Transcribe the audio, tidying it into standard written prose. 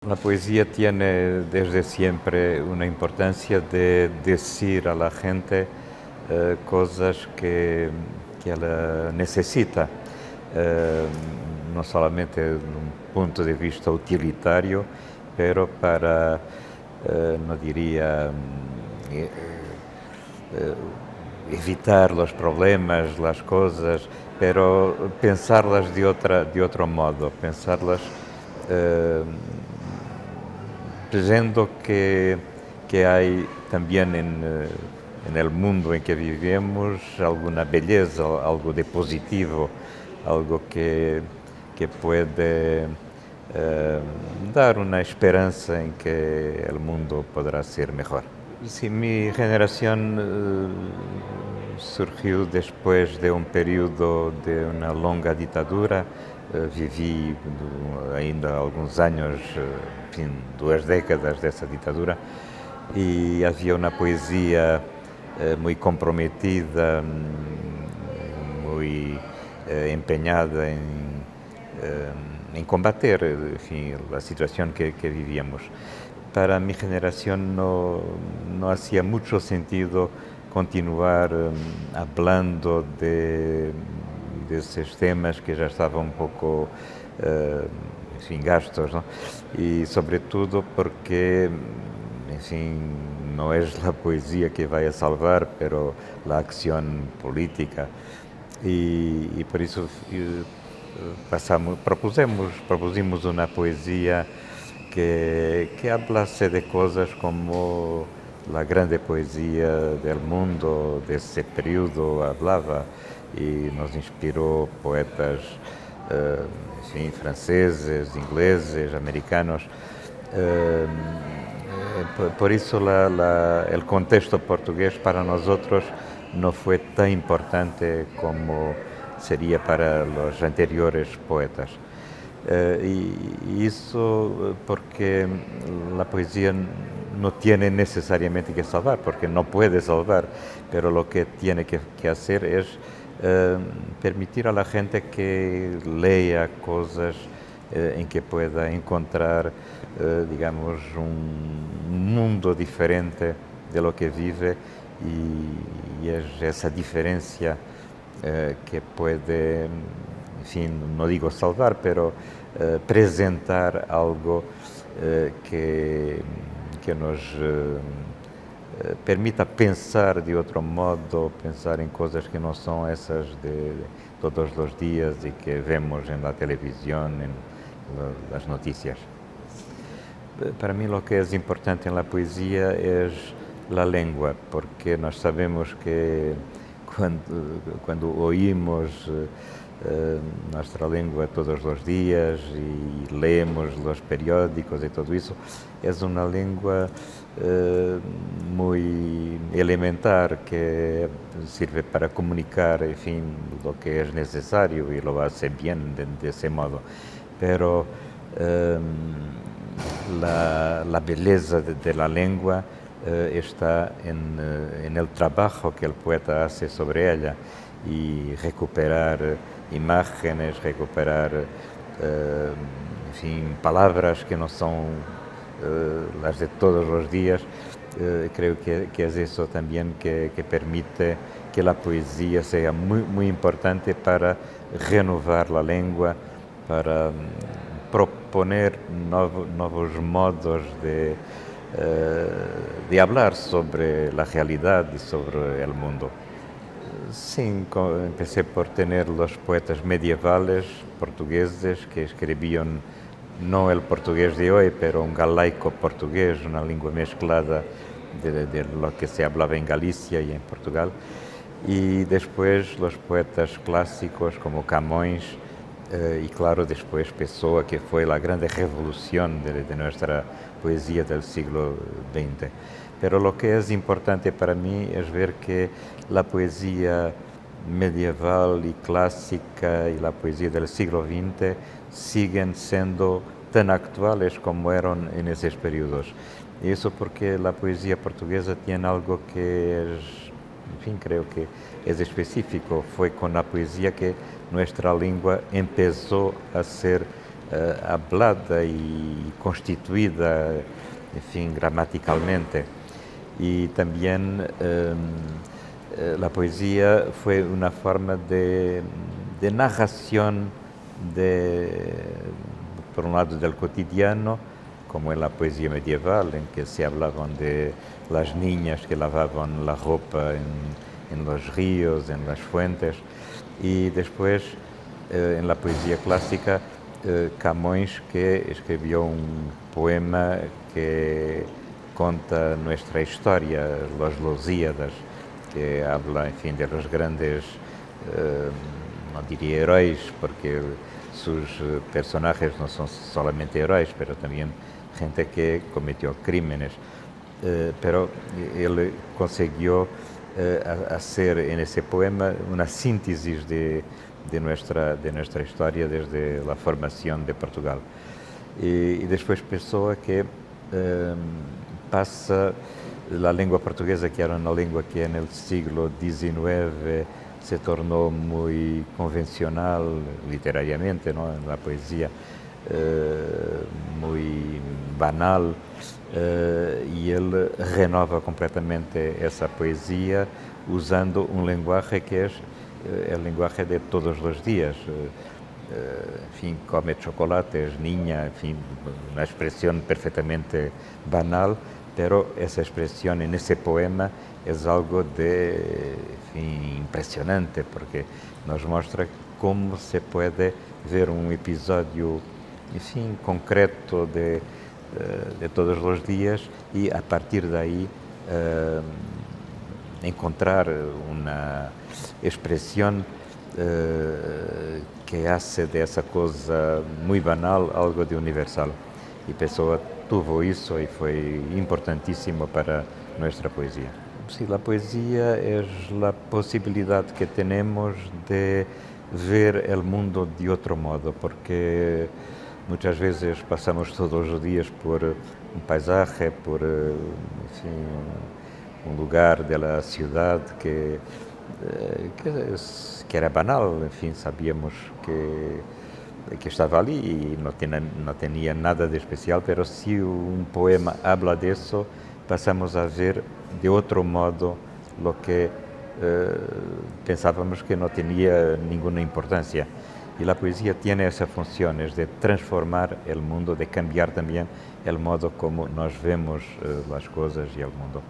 La poesía tiene desde siempre una importancia de decir a la gente cosas que ela necesita, eh, no solamente de un punto de vista utilitario, pero para, no diría, eh, evitar los problemas, las cosas, pero pensarlas de otro modo, pensarlas eh, dizendo que há também en el mundo em que vivemos alguma beleza, algo de positivo, algo que puede dar uma esperança em que o mundo poderá ser melhor. Sí, mi generación surgiu después de un período de una longa ditadura. Vivi ainda alguns anos, enfim, 2 décadas dessa ditadura, e havia uma poesia muito comprometida, muito empenhada em combater, enfim, a situação que vivíamos. Para mi generación no hacía mucho sentido continuar hablando de esos temas que ya estaban un poco enfim, gastos, ¿no? Y sobre todo porque, enfim, no es la poesía que va a salvar, pero la acción política. Y por eso propusemos una poesía que hablase de coisas como a grande poesia do mundo desse período hablava e nos inspirou poetas enfim, franceses, ingleses, americanos. Por isso o contexto português para nós outros não foi tão importante como seria para os anteriores poetas. Y eso porque la poesía no tiene necesariamente que salvar, porque no puede salvar, pero lo que tiene que hacer es permitir a la gente que lea cosas en que pueda encontrar, digamos, un mundo diferente de lo que vive y es esa diferencia que puede, enfim, não digo salvar, pero apresentar algo que nos permita pensar de outro modo, pensar em coisas que não são essas de todos os dias e que vemos na televisão, nas notícias. Para mim, o que é importante na poesia é a língua, porque nós sabemos que quando oímos nuestra lengua todos los días y leemos los periódicos y todo eso, es una lengua muy elemental que sirve para comunicar, en fin, lo que es necesario y lo hace bien de ese modo. Pero la belleza de la lengua está en el trabajo que el poeta hace sobre ella y recuperar imágenes, recuperar, enfim, palavras que não são as de todos os dias. Creo que é isso também que permite que a poesia seja muito importante para renovar a língua, para proponer novos modos de hablar sobre a realidade e sobre o mundo. Sim, empecé por ter os poetas medievales portugueses que escrevían no el portugués de hoy, pero un galaico portugués, una lengua mezclada de lo que se hablaba en Galicia y en Portugal. Y después los poetas clásicos como Camões y claro, después Pessoa, que fue la grande revolución de nuestra poesía del siglo XX. Pero lo que es importante para mí es ver que la poesía medieval y clásica y la poesía del siglo XX siguen siendo tan actuales como eran en esos periodos. Y eso porque la poesía portuguesa tiene algo que es, en fin, creo que es específico. Fue con la poesía que nuestra lengua empezó a ser hablada y constituida, en fin, gramaticalmente. Y también la poesía fue una forma de narración, por un lado, del cotidiano, como en la poesía medieval, en que se hablaban de las niñas que lavaban la ropa en los ríos, en las fuentes, y después en la poesía clásica, Camões, que escribió un poema que conta nuestra historia, Los Lusíadas, que habla, en fin, de los grandes, no diría heróis, porque sus personajes no son solamente heróis, pero también gente que cometió crímenes. Pero él consiguió hacer en ese poema una síntesis de nuestra historia desde la formación de Portugal. Y después pensó que pasa la lengua portuguesa, que era una lengua que en el siglo XIX se tornó muy convencional literariamente, ¿no? En la poesía, muy banal, y él renova completamente esa poesía usando un lenguaje que es el lenguaje de todos los días. En fin, come chocolate, es niña, en fin, una expresión perfectamente banal, pero esa expresión en ese poema es algo en fin, impresionante, porque nos muestra cómo se puede ver un episodio, en fin, concreto de todos los días y a partir de ahí encontrar una expresión que hace de esa cosa muy banal algo de universal. Y Pessoa tuvo eso y fue importantísimo para nuestra poesía. Sí, la poesía es la posibilidad que tenemos de ver el mundo de otro modo, porque muchas veces pasamos todos los días por un paisaje, por en fin, un lugar de la ciudad que era banal, en fin, sabíamos que estaba ali y no tenía nada de especial, pero si un poema habla de eso, pasamos a ver de otro modo lo que pensábamos que no tenía ninguna importancia. Y la poesía tiene esa función, es de transformar el mundo, de cambiar también el modo como nos vemos las cosas y el mundo.